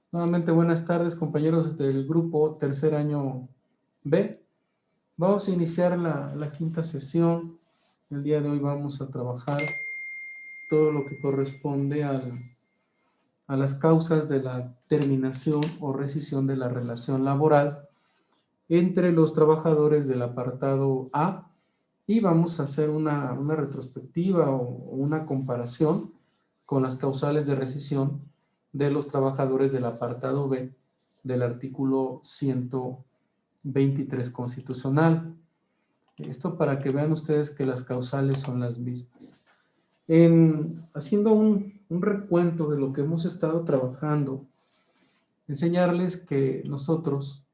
Nuevamente buenas tardes, compañeros del grupo tercer año B. Vamos a iniciar la quinta sesión. El día de hoy vamos a trabajar todo lo que corresponde a las causas de la terminación o rescisión de la relación laboral entre los trabajadores del apartado A, y vamos a hacer una retrospectiva o una comparación con las causales de rescisión de los trabajadores del apartado B del artículo 123 constitucional. Esto para que vean ustedes que las causales son las mismas. Haciendo un recuento de lo que hemos estado trabajando, enseñarles que nosotros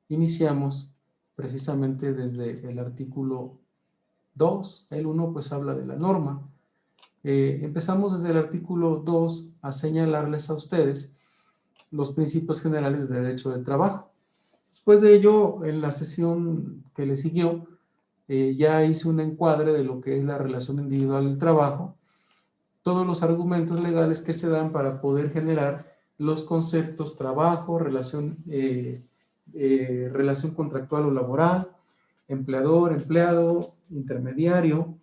iniciamos precisamente desde el artículo 2, el 1 pues habla de la norma. Empezamos desde el artículo 2 a señalarles a ustedes los principios generales de derecho del trabajo. Después de ello, en la sesión que le siguió, ya hice un encuadre de lo que es la relación individual del trabajo, todos los argumentos legales que se dan para poder generar los conceptos trabajo, relación contractual o laboral, empleador, empleado, intermediario.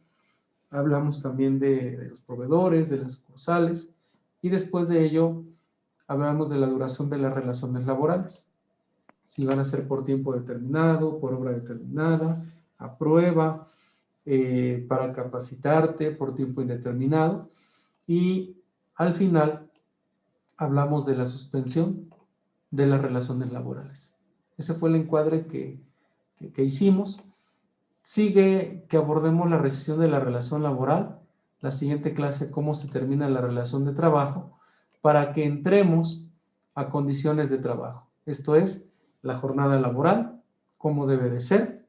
Hablamos también de los proveedores, de las sucursales, y después de ello hablamos de la duración de las relaciones laborales. Si van a ser por tiempo determinado, por obra determinada, a prueba, para capacitarte, por tiempo indeterminado. Y al final hablamos de la suspensión de las relaciones laborales. Ese fue el encuadre que hicimos. Sigue que abordemos la rescisión de la relación laboral, la siguiente clase, cómo se termina la relación de trabajo, para que entremos a condiciones de trabajo. Esto es, la jornada laboral, cómo debe de ser,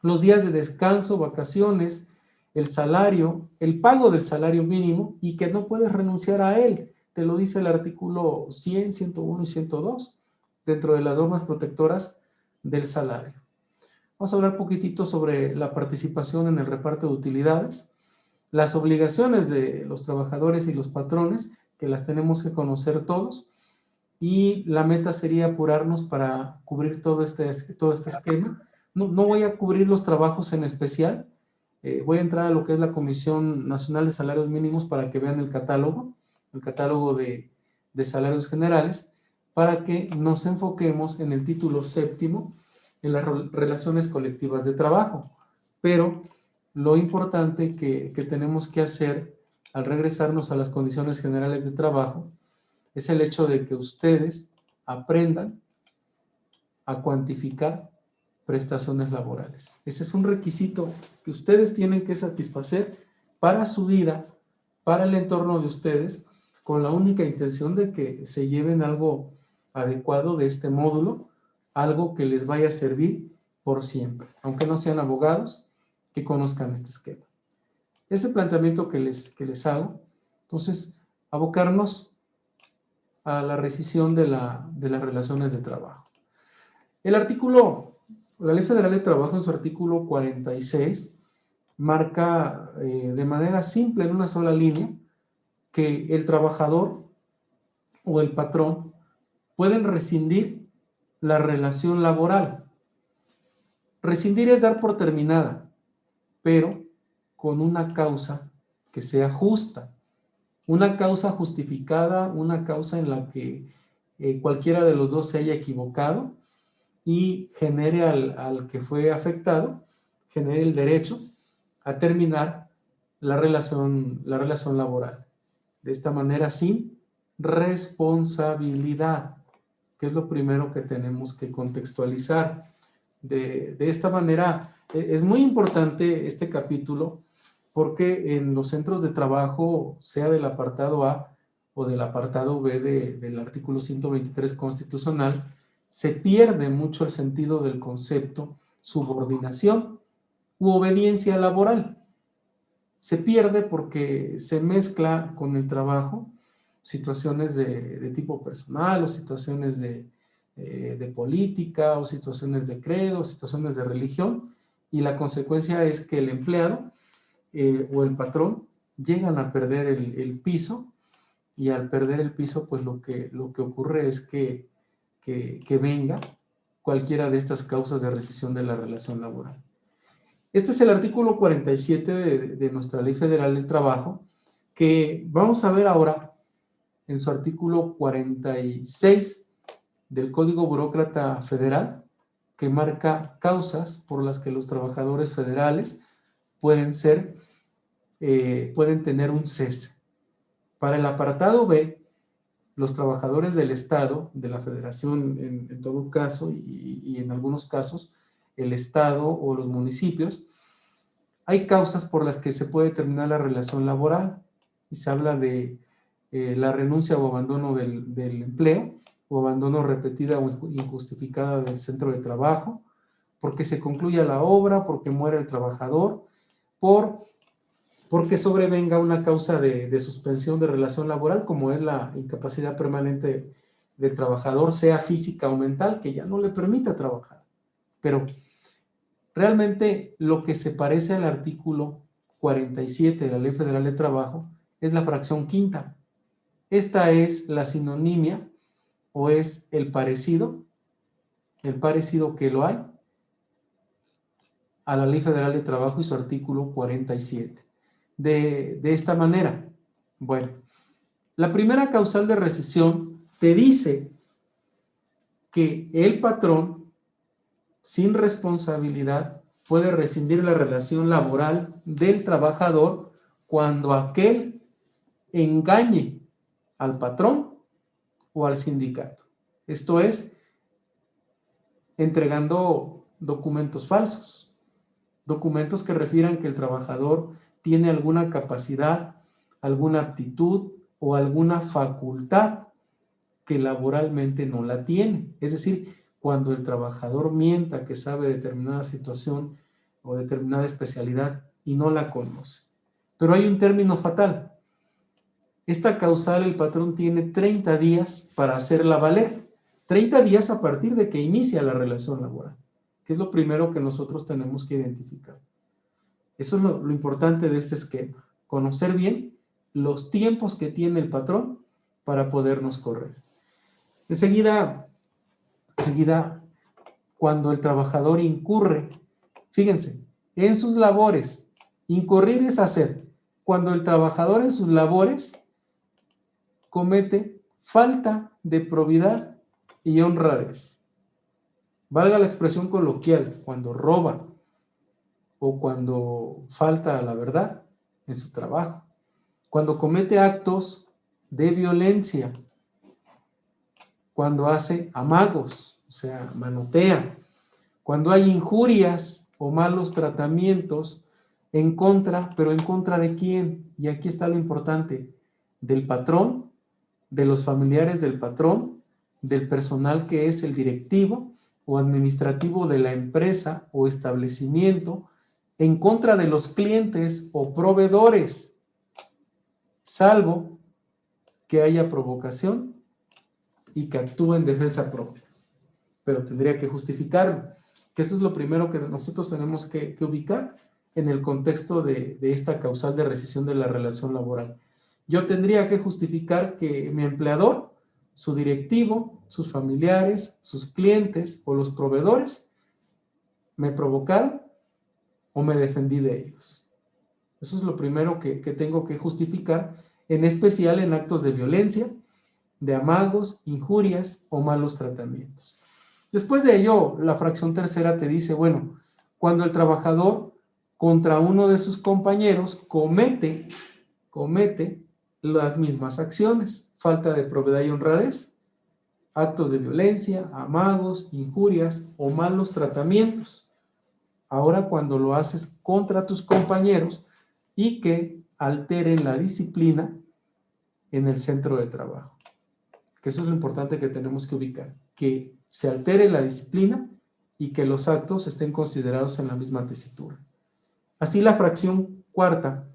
los días de descanso, vacaciones, el salario, el pago del salario mínimo y que no puedes renunciar a él. Te lo dice el artículo 100, 101 y 102 dentro de las normas protectoras del salario. Vamos a hablar un poquitito sobre la participación en el reparto de utilidades, las obligaciones de los trabajadores y los patrones, que las tenemos que conocer todos, y la meta sería apurarnos para cubrir todo este esquema. No voy a cubrir los trabajos en especial, voy a entrar a lo que es la Comisión Nacional de Salarios Mínimos para que vean el catálogo de salarios generales, para que nos enfoquemos en el título séptimo, en las relaciones colectivas de trabajo. Pero lo importante que tenemos que hacer al regresarnos a las condiciones generales de trabajo es el hecho de que ustedes aprendan a cuantificar prestaciones laborales. Ese es un requisito que ustedes tienen que satisfacer para su vida, para el entorno de ustedes, con la única intención de que se lleven algo adecuado de este módulo, algo que les vaya a servir por siempre, aunque no sean abogados, que conozcan este esquema. Ese planteamiento que les hago, entonces, abocarnos a la rescisión de las relaciones de trabajo. La Ley Federal de Trabajo en su artículo 46 marca de manera simple, en una sola línea, que el trabajador o el patrón pueden rescindir la relación laboral. Rescindir es dar por terminada, pero con una causa que sea justa, una causa justificada, una causa en la que cualquiera de los dos se haya equivocado y genere al que fue afectado, genere el derecho a terminar la relación laboral. De esta manera, sin responsabilidad, que es lo primero que tenemos que contextualizar. De esta manera, es muy importante este capítulo, porque en los centros de trabajo, sea del apartado A o del apartado B del artículo 123 constitucional, se pierde mucho el sentido del concepto subordinación u obediencia laboral. Se pierde porque se mezcla con el trabajo situaciones de tipo personal o situaciones de política o situaciones de credo, situaciones de religión, y la consecuencia es que el empleado o el patrón llegan a perder el piso y al perder el piso, pues lo que ocurre es que venga cualquiera de estas causas de rescisión de la relación laboral. Este es el artículo 47 de nuestra Ley Federal del Trabajo, que vamos a ver ahora en su artículo 46 del Código Burócrata Federal, que marca causas por las que los trabajadores federales pueden tener un cese. Para el apartado B, los trabajadores del Estado, de la Federación en todo caso, y en algunos casos, el Estado o los municipios, hay causas por las que se puede terminar la relación laboral, y se habla de la renuncia o abandono del empleo, o abandono repetida o injustificada del centro de trabajo, porque se concluya la obra, porque muere el trabajador, porque sobrevenga una causa de suspensión de relación laboral, como es la incapacidad permanente del trabajador, sea física o mental, que ya no le permita trabajar. Pero realmente lo que se parece al artículo 47 de la Ley Federal de Trabajo es la fracción quinta. Esta es la sinonimia o es el parecido que lo hay a la Ley Federal de Trabajo y su artículo 47. De esta manera, bueno, la primera causal de rescisión te dice que el patrón, sin responsabilidad, puede rescindir la relación laboral del trabajador cuando aquel engañe al patrón o al sindicato. Esto es, entregando documentos falsos, documentos que refieran que el trabajador tiene alguna capacidad, alguna aptitud o alguna facultad que laboralmente no la tiene. Es decir, cuando el trabajador mienta que sabe determinada situación o determinada especialidad y no la conoce. Pero hay un término fatal. Esta causal el patrón tiene 30 días para hacerla valer. 30 días a partir de que inicia la relación laboral, que es lo primero que nosotros tenemos que identificar. Eso es lo importante de este esquema, conocer bien los tiempos que tiene el patrón para podernos correr. Enseguida, cuando el trabajador incurre, fíjense, en sus labores, incurrir es hacer. Cuando el trabajador en sus labores comete falta de probidad y honradez. Valga la expresión coloquial, cuando roba o cuando falta a la verdad en su trabajo. Cuando comete actos de violencia, cuando hace amagos, o sea, manotea, cuando hay injurias o malos tratamientos en contra, pero ¿en contra de quién? Y aquí está lo importante, del patrón, de los familiares del patrón, del personal que es el directivo o administrativo de la empresa o establecimiento, en contra de los clientes o proveedores, salvo que haya provocación y que actúe en defensa propia. Pero tendría que justificarlo, que eso es lo primero que nosotros tenemos que ubicar en el contexto de esta causal de rescisión de la relación laboral. Yo tendría que justificar que mi empleador, su directivo, sus familiares, sus clientes o los proveedores me provocaron o me defendí de ellos. Eso es lo primero que tengo que justificar, en especial en actos de violencia, de amagos, injurias o malos tratamientos. Después de ello, la fracción tercera te dice, bueno, cuando el trabajador contra uno de sus compañeros comete las mismas acciones, falta de probidad y honradez, actos de violencia, amagos, injurias o malos tratamientos. Ahora cuando lo haces contra tus compañeros y que alteren la disciplina en el centro de trabajo. Que eso es lo importante que tenemos que ubicar, que se altere la disciplina y que los actos estén considerados en la misma tesitura. Así la fracción cuarta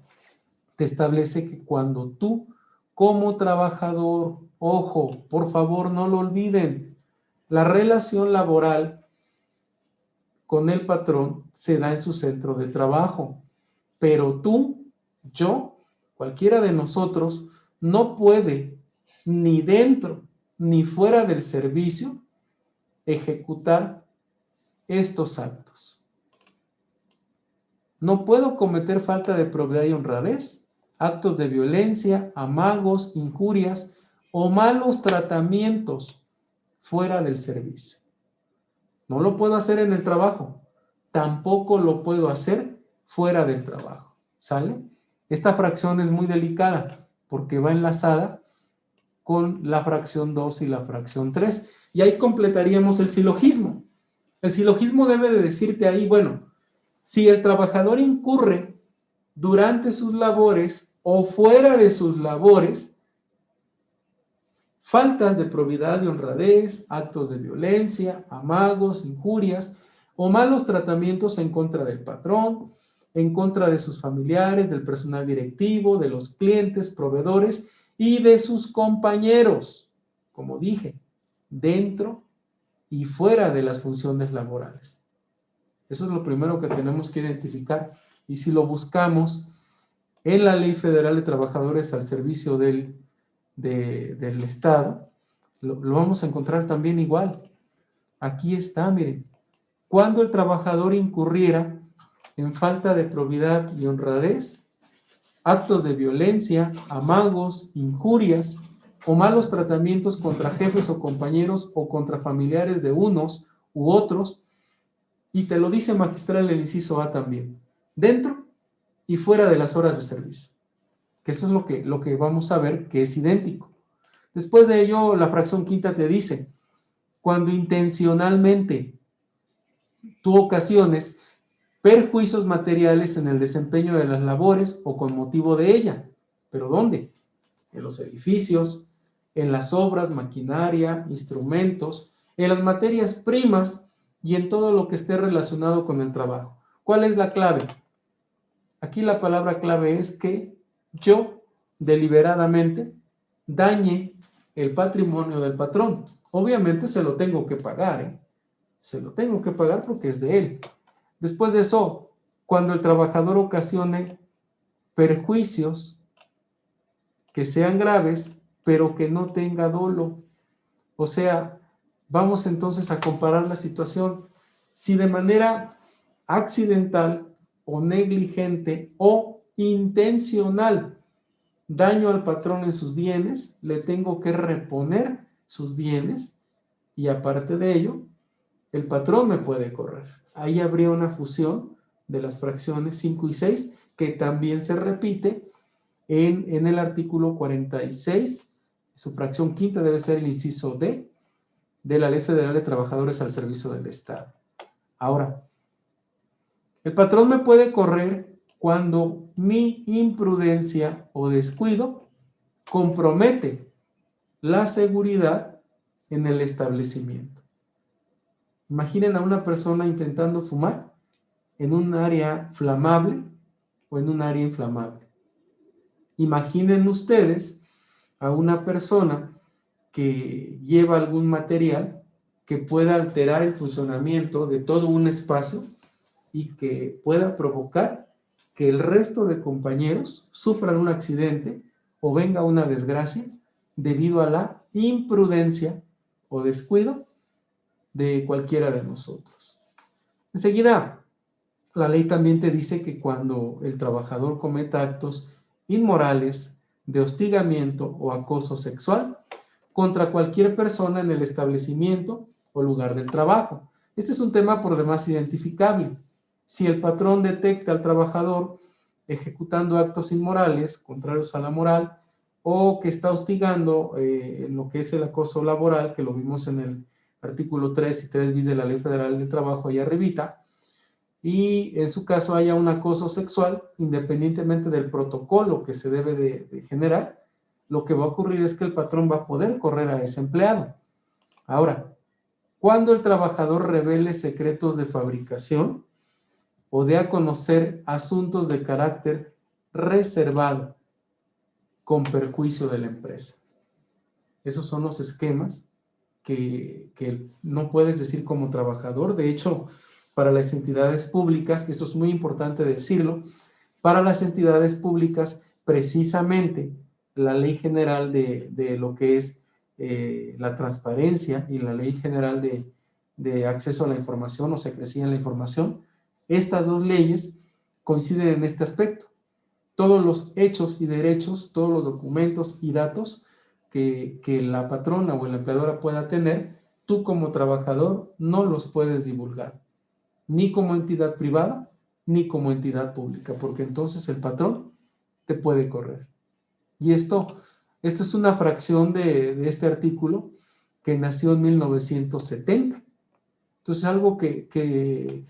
te establece que cuando tú como trabajador, ojo, por favor no lo olviden, la relación laboral con el patrón se da en su centro de trabajo, pero tú, yo, cualquiera de nosotros no puede ni dentro ni fuera del servicio, ejecutar estos actos. No puedo cometer falta de probidad y honradez, actos de violencia, amagos, injurias o malos tratamientos fuera del servicio. No lo puedo hacer en el trabajo, tampoco lo puedo hacer fuera del trabajo, ¿sale? Esta fracción es muy delicada porque va enlazada con la fracción 2 y la fracción 3. Y ahí completaríamos el silogismo. El silogismo debe de decirte ahí, bueno, si el trabajador incurre durante sus labores o fuera de sus labores, faltas de probidad y honradez, actos de violencia, amagos, injurias o malos tratamientos en contra del patrón, en contra de sus familiares, del personal directivo, de los clientes, proveedores y de sus compañeros, como dije, dentro y fuera de las funciones laborales. Eso es lo primero que tenemos que identificar. Y si lo buscamos en la Ley Federal de Trabajadores al Servicio del Estado, lo vamos a encontrar también igual. Aquí está, miren. Cuando el trabajador incurriera en falta de probidad y honradez, actos de violencia, amagos, injurias o malos tratamientos contra jefes o compañeros o contra familiares de unos u otros, y te lo dice magistral el inciso A también, dentro y fuera de las horas de servicio, que eso es lo que vamos a ver que es idéntico. Después de ello, la fracción quinta te dice, cuando intencionalmente tú ocasiones perjuicios materiales en el desempeño de las labores o con motivo de ella. ¿Pero dónde? En los edificios, en las obras, maquinaria, instrumentos, en las materias primas y en todo lo que esté relacionado con el trabajo. ¿Cuál es la clave? Aquí la palabra clave es que yo deliberadamente dañe el patrimonio del patrón. Obviamente se lo tengo que pagar, ¿eh? Se lo tengo que pagar porque es de él. Después de eso, cuando el trabajador ocasione perjuicios que sean graves, pero que no tenga dolo. O sea, vamos entonces a comparar la situación. Si de manera accidental o negligente o intencional daño al patrón en sus bienes, le tengo que reponer sus bienes y aparte de ello, el patrón me puede correr. Ahí habría una fusión de las fracciones 5 y 6 que también se repite en el artículo 46. Su fracción quinta debe ser el inciso D de la Ley Federal de Trabajadores al Servicio del Estado. Ahora, el patrón me puede correr cuando mi imprudencia o descuido compromete la seguridad en el establecimiento. Imaginen a una persona intentando fumar en un área flamable o en un área inflamable. Imaginen ustedes a una persona que lleva algún material que pueda alterar el funcionamiento de todo un espacio y que pueda provocar que el resto de compañeros sufran un accidente o venga una desgracia debido a la imprudencia o descuido de cualquiera de nosotros. Enseguida, la ley también te dice que cuando el trabajador cometa actos inmorales de hostigamiento o acoso sexual contra cualquier persona en el establecimiento o lugar del trabajo. Este es un tema por demás identificable. Si el patrón detecta al trabajador ejecutando actos inmorales, contrarios a la moral, o que está hostigando en lo que es el acoso laboral, que lo vimos en el artículo 3 y 3 bis de la Ley Federal del Trabajo, ahí arribita, y en su caso haya un acoso sexual, independientemente del protocolo que se debe de generar, lo que va a ocurrir es que el patrón va a poder correr a ese empleado. Ahora, cuando el trabajador revele secretos de fabricación o dé a conocer asuntos de carácter reservado con perjuicio de la empresa. Esos son los esquemas que no puedes decir como trabajador. De hecho, para las entidades públicas, eso es muy importante decirlo, para las entidades públicas, precisamente la ley general de lo que es la transparencia y la ley general de acceso a la información o secrecía en la información, estas dos leyes coinciden en este aspecto. Todos los hechos y derechos, todos los documentos y datos que la patrona o la empleadora pueda tener, tú como trabajador no los puedes divulgar, ni como entidad privada, ni como entidad pública, porque entonces el patrón te puede correr. Y esto es una fracción de este artículo que nació en 1970. Entonces, algo que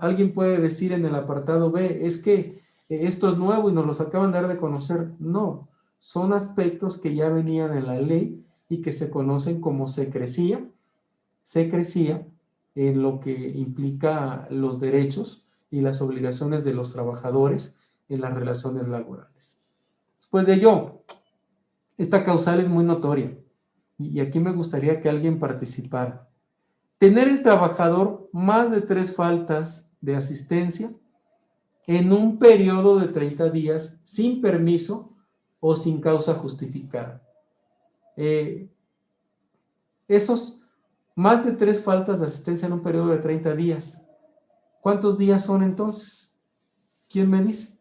alguien puede decir en el apartado B es que esto es nuevo y nos los acaban de dar de conocer. No, son aspectos que ya venían en la ley y que se conocen como secrecía en lo que implica los derechos y las obligaciones de los trabajadores en las relaciones laborales. Después de ello, esta causal es muy notoria y aquí me gustaría que alguien participara. Tener el trabajador más de 3 faltas de asistencia en un periodo de 30 días sin permiso o sin causa justificada. Esos más de 3 faltas de asistencia en un periodo de 30 días, ¿cuántos días son entonces? ¿Quién me dice?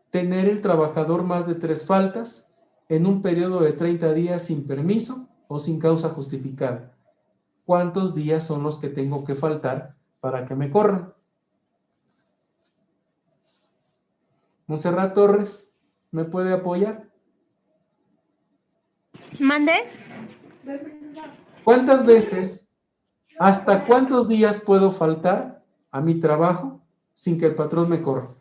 Tener el trabajador más de 3 faltas en un periodo de 30 días sin permiso o sin causa justificada. ¿Cuántos días son los que tengo que faltar para que me corran? Montserrat Torres, ¿me puede apoyar? ¿Mande? ¿Cuántas veces, hasta cuántos días puedo faltar a mi trabajo sin que el patrón me corra?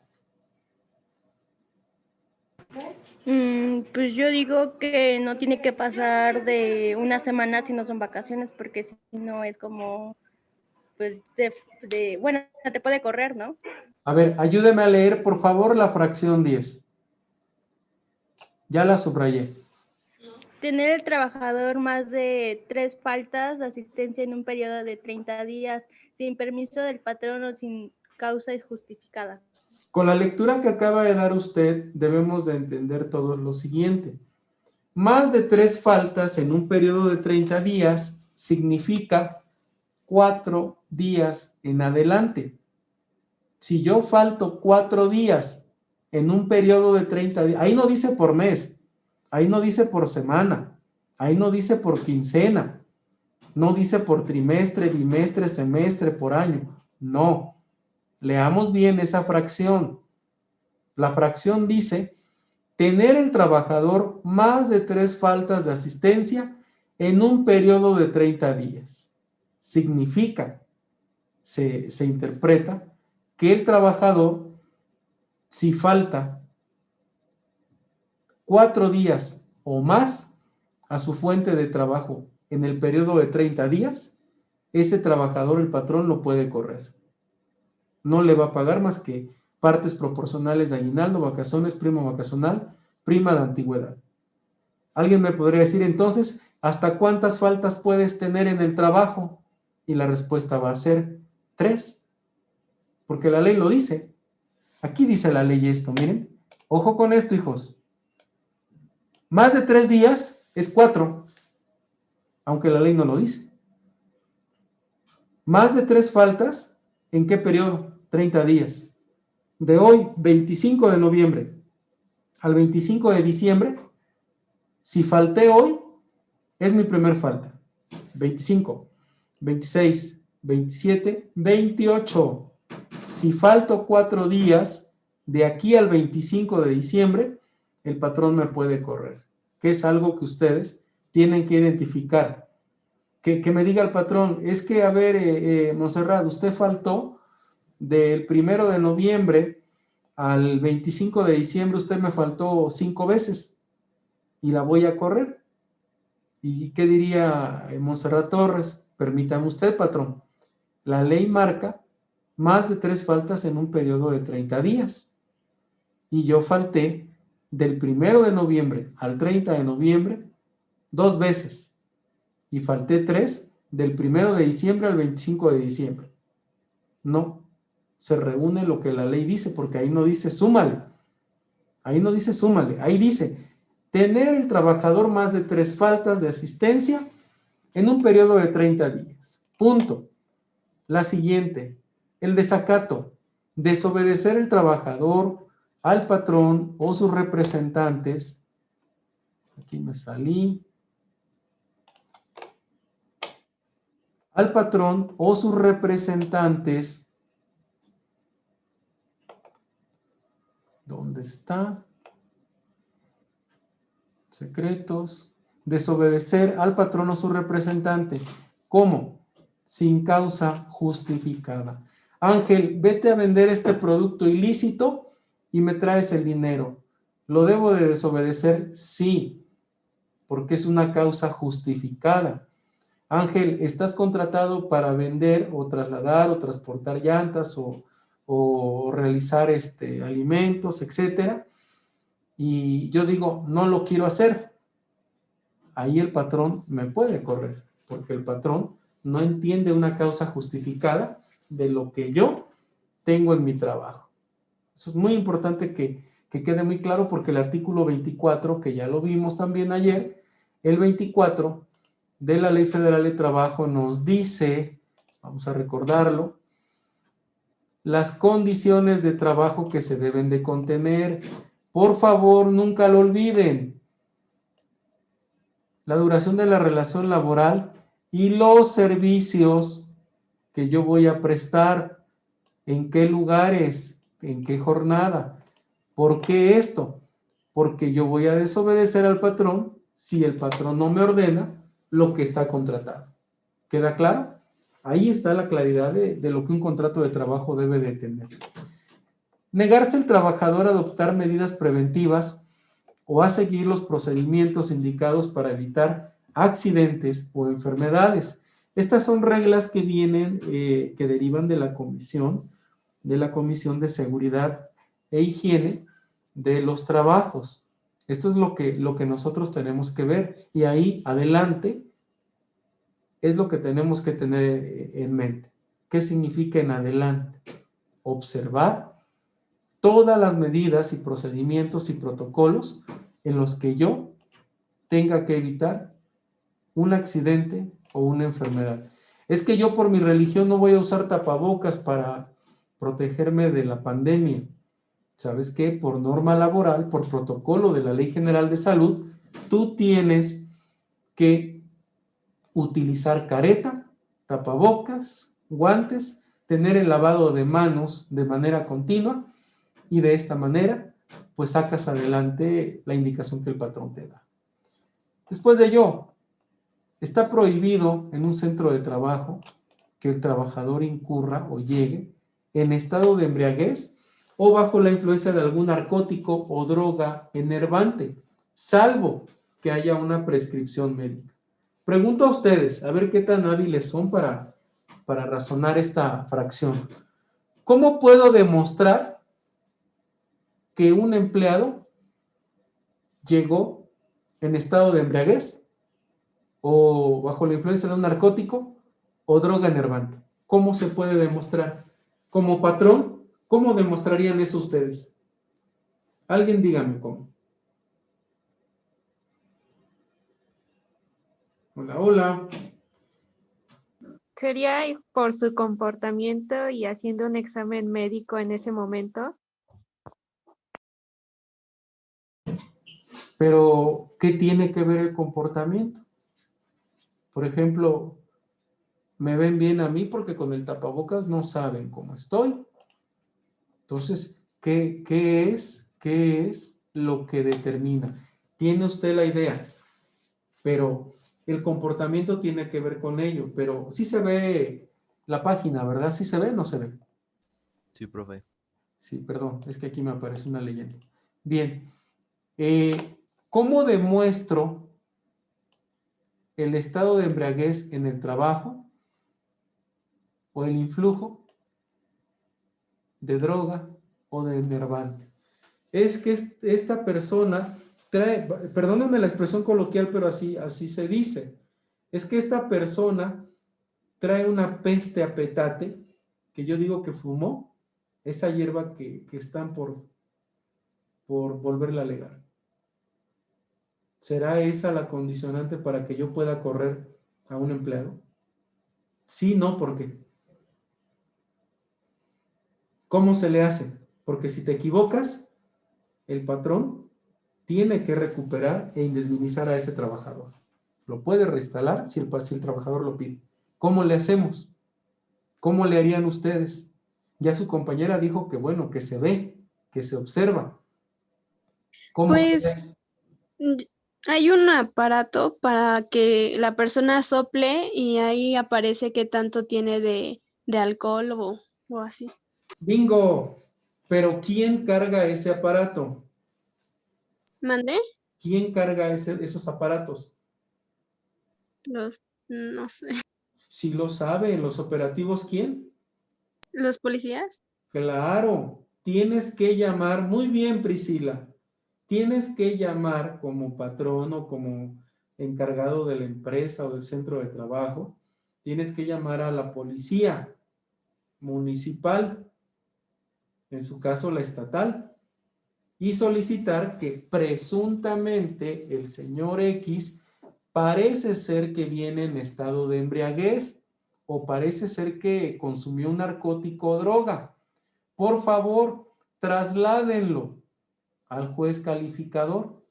Pues yo digo que no tiene que pasar de una semana si no son vacaciones, porque si no es como, pues, bueno, te puede correr, ¿no? A ver, ayúdeme a leer, por favor, la fracción 10. Ya la subrayé. Tener el trabajador más de 3 faltas de asistencia en un periodo de 30 días sin permiso del patrón o sin causa justificada. Con la lectura que acaba de dar usted, debemos de entender todo lo siguiente. Más de 3 faltas en un periodo de 30 días significa 4 días en adelante. Si yo falto 4 días en un periodo de 30 días, ahí no dice por mes, ahí no dice por semana, ahí no dice por quincena, no dice por trimestre, bimestre, semestre, por año. No, leamos bien esa fracción. La fracción dice, tener el trabajador más de 3 faltas de asistencia en un periodo de 30 días. Significa, se interpreta, que el trabajador, si falta 4 días o más a su fuente de trabajo en el periodo de 30 días, ese trabajador, el patrón, lo puede correr. No le va a pagar más que partes proporcionales de aguinaldo, vacaciones, prima vacacional, prima de antigüedad. Alguien me podría decir, entonces, ¿hasta cuántas faltas puedes tener en el trabajo? Y la respuesta va a ser 3, porque la ley lo dice. Aquí dice la ley esto, miren. Ojo con esto, hijos. Más de 3 días es 4, aunque la ley no lo dice. Más de 3 faltas, ¿en qué periodo? 30 días. De hoy, 25 de noviembre, al 25 de diciembre, si falté hoy, es mi primer falta. 25, 26, 27, 28. Si falto 4 días, de aquí al 25 de diciembre, el patrón me puede correr, que es algo que ustedes tienen que identificar. Que me diga el patrón, es que, a ver, Montserrat, usted faltó del 1 de noviembre al 25 de diciembre, usted me faltó 5 veces y la voy a correr. ¿Y qué diría Montserrat Torres? Permítame usted, patrón. La ley marca más de 3 faltas en un periodo de 30 días. Y yo falté del 1 de noviembre al 30 de noviembre 2 veces. Y falté 3 del 1 de diciembre al 25 de diciembre. No. se reúne lo que la ley dice, porque ahí no dice súmale. Ahí no dice súmale, ahí dice tener el trabajador más de 3 faltas de asistencia en un periodo de 30 días. Punto. La siguiente, el desacato, desobedecer el trabajador al patrón o sus representantes. Aquí me salí. Al patrón o sus representantes. ¿Dónde está? Secretos. Desobedecer al patrón o su representante. ¿Cómo? Sin causa justificada. Ángel, vete a vender este producto ilícito y me traes el dinero. ¿Lo debo de desobedecer? Sí, porque es una causa justificada. Ángel, estás contratado para vender o trasladar o transportar llantas o realizar alimentos, etcétera. Y yo digo, no lo quiero hacer. Ahí el patrón me puede correr, porque el patrón no entiende una causa justificada de lo que yo tengo en mi trabajo. Eso es muy importante que quede muy claro, porque el artículo 24, que ya lo vimos también ayer, el 24 de la Ley Federal de Trabajo nos dice, vamos a recordarlo, las condiciones de trabajo que se deben de contener. Por favor, nunca lo olviden. La duración de la relación laboral y los servicios que yo voy a prestar, en qué lugares, en qué jornada. ¿Por qué esto? Porque yo voy a desobedecer al patrón si el patrón no me ordena lo que está contratado. ¿Queda claro? Ahí está la claridad de lo que un contrato de trabajo debe de tener. Negarse el trabajador a adoptar medidas preventivas o a seguir los procedimientos indicados para evitar accidentes o enfermedades. Estas son reglas que vienen, que derivan de la Comisión de Seguridad e Higiene de los Trabajos. Esto es lo que nosotros tenemos que ver, y ahí adelante es lo que tenemos que tener en mente. ¿Qué significa en adelante? Observar todas las medidas y procedimientos y protocolos en los que yo tenga que evitar un accidente o una enfermedad. Es que yo por mi religión no voy a usar tapabocas para protegerme de la pandemia. ¿Sabes qué? Por norma laboral, por protocolo de la Ley General de Salud, tú tienes que utilizar careta, tapabocas, guantes, tener el lavado de manos de manera continua, y de esta manera pues sacas adelante la indicación que el patrón te da. Después de ello, está prohibido en un centro de trabajo que el trabajador incurra o llegue en estado de embriaguez o bajo la influencia de algún narcótico o droga enervante, salvo que haya una prescripción médica. Pregunto a ustedes, a ver qué tan hábiles son para razonar esta fracción. ¿Cómo puedo demostrar que un empleado llegó en estado de embriaguez o bajo la influencia de un narcótico o droga enervante? ¿Cómo se puede demostrar? Como patrón, ¿cómo demostrarían eso ustedes? Alguien dígame cómo. Hola, hola. ¿Sería por su comportamiento y haciendo un examen médico en ese momento? Pero, ¿qué tiene que ver el comportamiento? Por ejemplo, me ven bien a mí porque con el tapabocas no saben cómo estoy. Entonces, ¿qué es lo que determina? Tiene usted la idea, pero el comportamiento tiene que ver con ello. Pero sí se ve la página, ¿verdad? ¿Sí se ve o no se ve? Sí, profe. Sí, perdón, es que aquí me aparece una leyenda. Bien, ¿cómo demuestro el estado de embriaguez en el trabajo o el influjo de droga o de enervante? Es que esta persona trae, perdónenme la expresión coloquial, pero así se dice, es que esta persona trae una peste a petate, que yo digo que fumó esa hierba que están por volverla legal. ¿Será esa la condicionante para que yo pueda correr a un empleado? Sí, no, ¿por qué? ¿Cómo se le hace? Porque si te equivocas, el patrón tiene que recuperar e indemnizar a ese trabajador. Lo puede reinstalar si el trabajador lo pide. ¿Cómo le hacemos? ¿Cómo le harían ustedes? Ya su compañera dijo que bueno, que se ve, que se observa. ¿Cómo Pues se hace? hay un aparato para que la persona sople y ahí aparece qué tanto tiene de alcohol o así. Bingo, pero ¿quién carga ese aparato? ¿Mandé? ¿Quién carga esos aparatos? No sé, Si lo saben, los operativos, ¿quién? los policías. Claro, tienes que llamar, muy bien, Priscila, tienes que llamar como patrón o como encargado de la empresa o del centro de trabajo, tienes que llamar a la policía municipal, en su caso la estatal, y solicitar que presuntamente el señor X parece ser que viene en estado de embriaguez o parece ser que consumió un narcótico o droga. Por favor, trasládenlo al juez calificador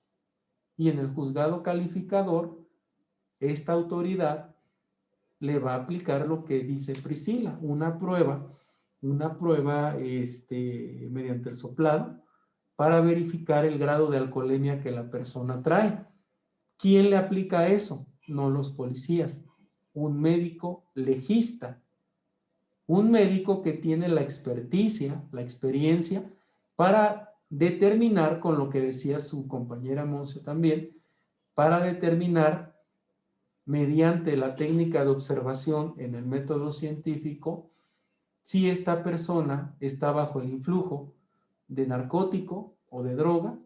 y en el juzgado calificador, esta autoridad le va a aplicar lo que dice Priscila, una prueba mediante el soplado para verificar el grado de alcoholemia que la persona trae. ¿Quién le aplica eso? No los policías, un médico legista, un médico que tiene la experticia, la experiencia para determinar, con lo que decía su compañera Monse también, para determinar mediante la técnica de observación en el método científico si esta persona está bajo el influjo de narcótico o de droga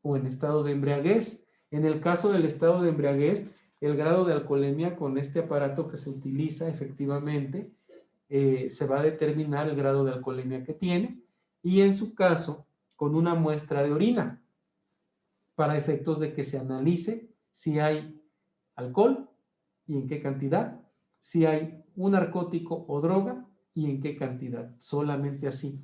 o en estado de embriaguez. En el caso del estado de embriaguez, el grado de alcoholemia con este aparato que se utiliza efectivamente se va a determinar el grado de alcoholemia que tiene y en su caso con una muestra de orina para efectos de que se analice si hay alcohol y en qué cantidad, si hay un narcótico o droga y en qué cantidad, solamente así.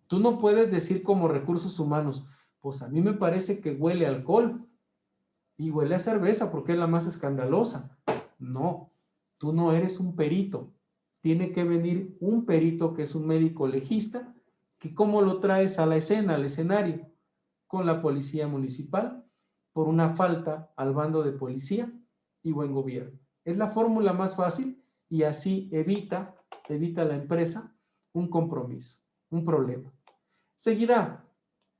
Tú no puedes decir como recursos humanos, pues a mí me parece que huele a alcohol y huele a cerveza porque es la más escandalosa. No, tú no eres un perito. Tiene que venir un perito que es un médico legista, que cómo lo traes a la escena, al escenario, con la policía municipal por una falta al bando de policía y buen gobierno. Es la fórmula más fácil y así evita la empresa un compromiso, un problema. Seguirá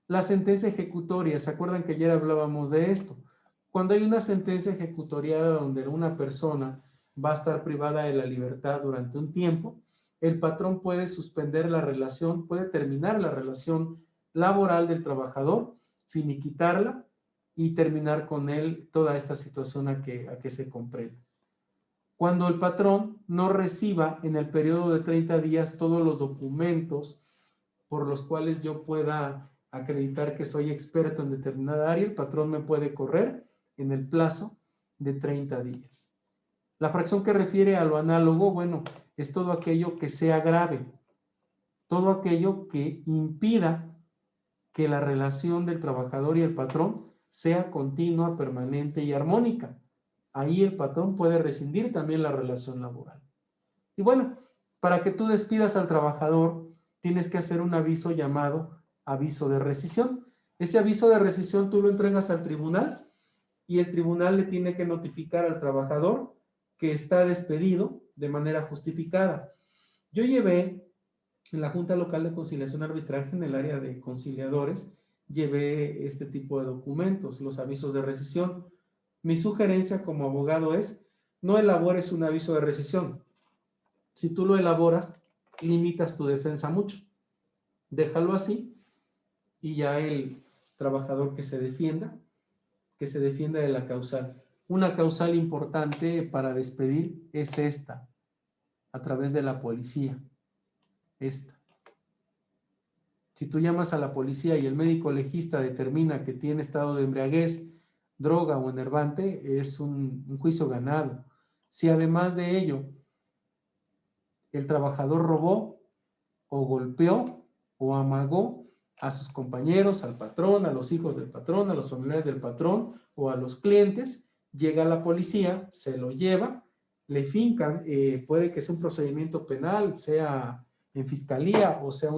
la sentencia ejecutoria. ¿Se acuerdan que ayer hablábamos de esto? Cuando hay una sentencia ejecutoriada donde una persona va a estar privada de la libertad durante un tiempo, el patrón puede suspender la relación, puede terminar la relación laboral del trabajador, finiquitarla y terminar con él toda esta situación a que se comprenda. Cuando el patrón no reciba en el periodo de 30 días todos los documentos por los cuales yo pueda acreditar que soy experto en determinada área, el patrón me puede correr en el plazo de 30 días. La fracción que refiere a lo análogo, bueno, es todo aquello que sea grave, todo aquello que impida que la relación del trabajador y el patrón sea continua, permanente y armónica. Ahí el patrón puede rescindir también la relación laboral. Y bueno, para que tú despidas al trabajador, tienes que hacer un aviso llamado aviso de rescisión. Ese aviso de rescisión tú lo entregas al tribunal y el tribunal le tiene que notificar al trabajador que está despedido de manera justificada. Yo llevé en la Junta Local de Conciliación y Arbitraje, en el área de conciliadores, llevé este tipo de documentos, los avisos de rescisión. Mi sugerencia como abogado es, no elabores un aviso de rescisión. Si tú lo elaboras, limitas tu defensa mucho. Déjalo así y ya el trabajador que se defienda de la causal. Una causal importante para despedir es esta, a través de la policía. Esta. Si tú llamas a la policía y el médico legista determina que tiene estado de embriaguez, droga o enervante, es un juicio ganado. Si además de ello el trabajador robó o golpeó o amagó a sus compañeros, al patrón, a los hijos del patrón, a los familiares del patrón o a los clientes, llega la policía, se lo lleva, le fincan, puede que sea un procedimiento penal, sea en fiscalía o sea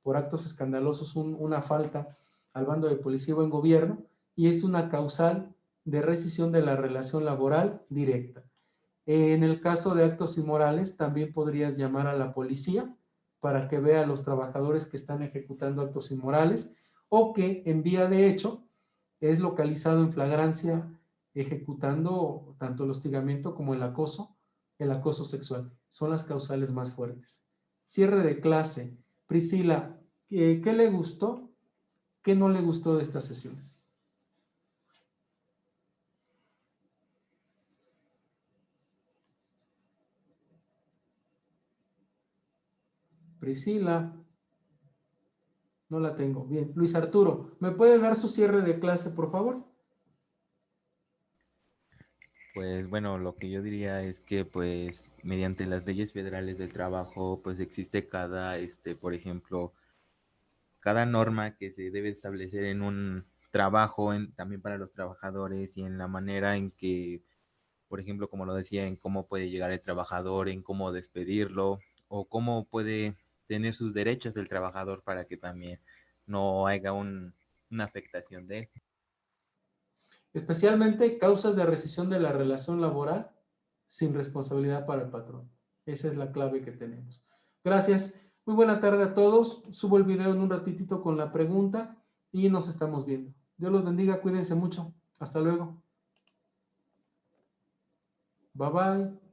por actos escandalosos una falta al bando de policía o en gobierno, y es una causal de rescisión de la relación laboral directa. En el caso de actos inmorales, también podrías llamar a la policía para que vea a los trabajadores que están ejecutando actos inmorales o que en vía de hecho es localizado en flagrancia ejecutando tanto el hostigamiento como el acoso sexual. Son las causales más fuertes. Cierre de clase. Priscila, ¿qué le gustó? ¿Qué no le gustó de esta sesión? Priscila, no la tengo. Bien, Luis Arturo, ¿me puede dar su cierre de clase, por favor? Pues bueno, lo que yo diría es que pues mediante las leyes federales del trabajo pues existe por ejemplo, cada norma que se debe establecer en un trabajo, también para los trabajadores y en la manera en que, por ejemplo, como lo decía, en cómo puede llegar el trabajador, en cómo despedirlo o cómo puede tener sus derechos el trabajador para que también no haya una afectación de él. Especialmente causas de rescisión de la relación laboral sin responsabilidad para el patrón. Esa es la clave que tenemos. Gracias. Muy buena tarde a todos. Subo el video en un ratitito con la pregunta y nos estamos viendo. Dios los bendiga. Cuídense mucho. Hasta luego. Bye bye.